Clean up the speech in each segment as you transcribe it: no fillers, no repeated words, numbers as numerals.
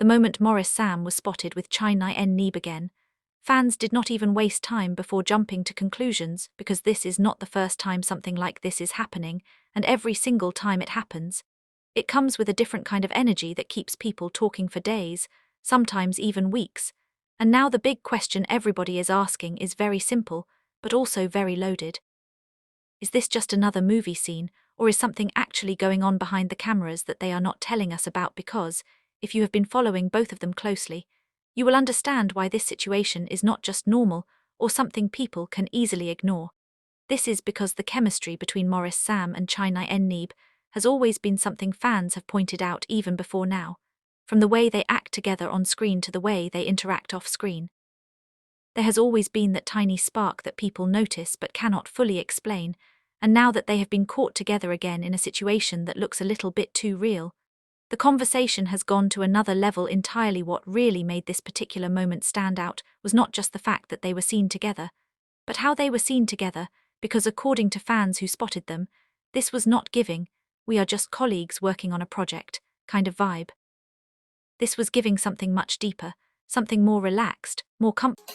The moment Maurice Sam was spotted with CHINENYE again, fans did not even waste time before jumping to conclusions, because this is not the first time something like this is happening, and every single time it happens, it comes with a different kind of energy that keeps people talking for days, sometimes even weeks. And now the big question everybody is asking is very simple, but also very loaded. Is this just another movie scene, or is something actually going on behind the cameras that they are not telling us about? Because, if you have been following both of them closely, you will understand why this situation is not just normal or something people can easily ignore. This is because the chemistry between Maurice Sam and NNEBE has always been something fans have pointed out even before now, from the way they act together on screen to the way they interact off screen. There has always been that tiny spark that people notice but cannot fully explain, and now that they have been caught together again in a situation that looks a little bit too real, the conversation has gone to another level entirely. What really made this particular moment stand out was not just the fact that they were seen together, but how they were seen together, because according to fans who spotted them, this was not giving, "we are just colleagues working on a project" kind of vibe. This was giving something much deeper, something more relaxed, more comfortable.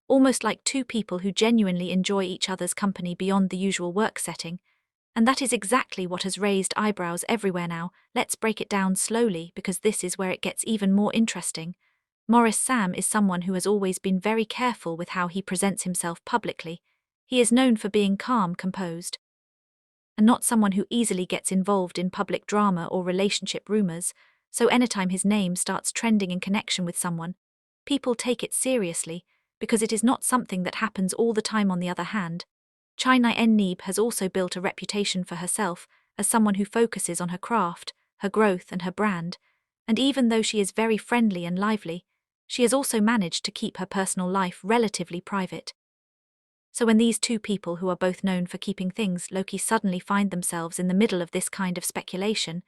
Almost like two people who genuinely enjoy each other's company beyond the usual work setting. And that is exactly what has raised eyebrows everywhere now. Let's break it down slowly, because this is where it gets even more interesting. Maurice Sam is someone who has always been very careful with how he presents himself publicly. He is known for being calm, composed, and not someone who easily gets involved in public drama or relationship rumors, so anytime his name starts trending in connection with someone, people take it seriously, because it is not something that happens all the time. On the other hand, NNEBE has also built a reputation for herself as someone who focuses on her craft, her growth and her brand, and even though she is very friendly and lively, she has also managed to keep her personal life relatively private. So when these two people who are both known for keeping things low-key suddenly find themselves in the middle of this kind of speculation,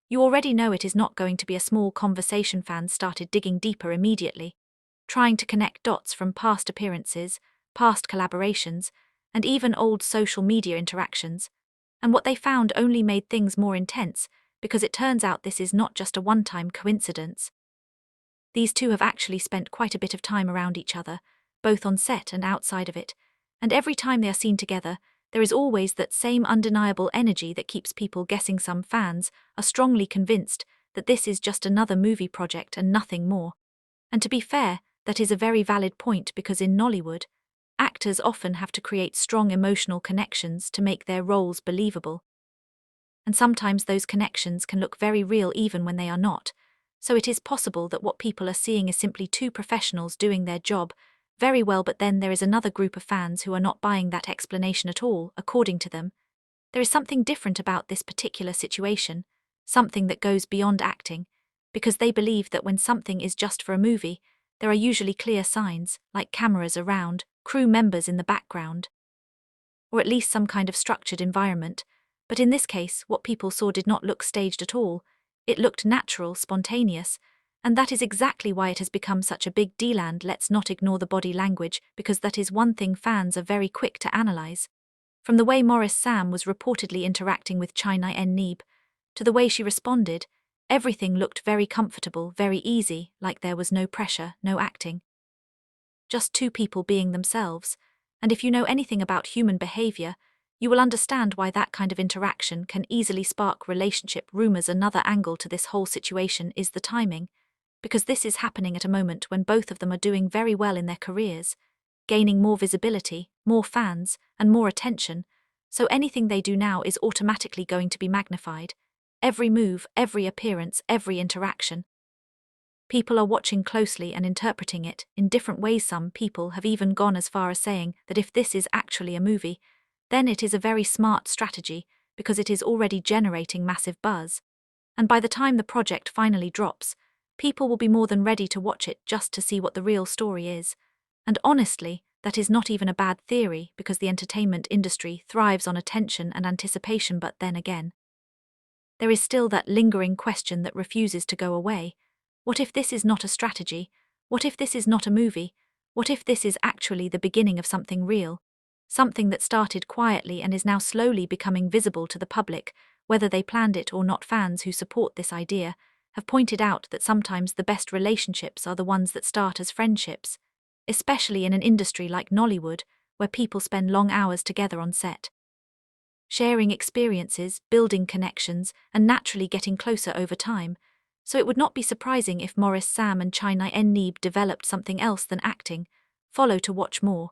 you already know it is not going to be a small conversation. Fans started digging deeper immediately, trying to connect dots from past appearances, past collaborations, and even old social media interactions, and what they found only made things more intense, because it turns out this is not just a one-time coincidence. These two have actually spent quite a bit of time around each other, both on set and outside of it, and every time they are seen together, there is always that same undeniable energy that keeps people guessing. Some fans are strongly convinced that this is just another movie project and nothing more. And to be fair, that is a very valid point, because in Nollywood, actors often have to create strong emotional connections to make their roles believable. And sometimes those connections can look very real even when they are not, so it is possible that what people are seeing is simply two professionals doing their job very well. But then there is another group of fans who are not buying that explanation at all. According to them, there is something different about this particular situation, something that goes beyond acting, because they believe that when something is just for a movie, there are usually clear signs, like cameras around, crew members in the background, or at least some kind of structured environment. But in this case, what people saw did not look staged at all. It looked natural, spontaneous, and that is exactly why it has become such a big deal. And let's not ignore the body language, because that is one thing fans are very quick to analyze. From the way Maurice Sam was reportedly interacting with NNEBE, to the way she responded, everything looked very comfortable, very easy, like there was no pressure, no acting. Just two people being themselves, and if you know anything about human behavior, you will understand why that kind of interaction can easily spark relationship rumors. Another angle to this whole situation is the timing, because this is happening at a moment when both of them are doing very well in their careers, gaining more visibility, more fans, and more attention, so anything they do now is automatically going to be magnified. Every move, every appearance, every interaction. People are watching closely and interpreting it in different ways. Some people have even gone as far as saying that if this is actually a movie, then it is a very smart strategy, because it is already generating massive buzz. And by the time the project finally drops, people will be more than ready to watch it just to see what the real story is. And honestly, that is not even a bad theory, because the entertainment industry thrives on attention and anticipation. But then again, there is still that lingering question that refuses to go away. What if this is not a strategy? What if this is not a movie? What if this is actually the beginning of something real? Something that started quietly and is now slowly becoming visible to the public, whether they planned it or not. Fans who support this idea have pointed out that sometimes the best relationships are the ones that start as friendships, especially in an industry like Nollywood, where people spend long hours together on set, sharing experiences, building connections, and naturally getting closer over time. So it would not be surprising if Maurice, Sam, and CHINENYE developed something else than acting. Follow to watch more.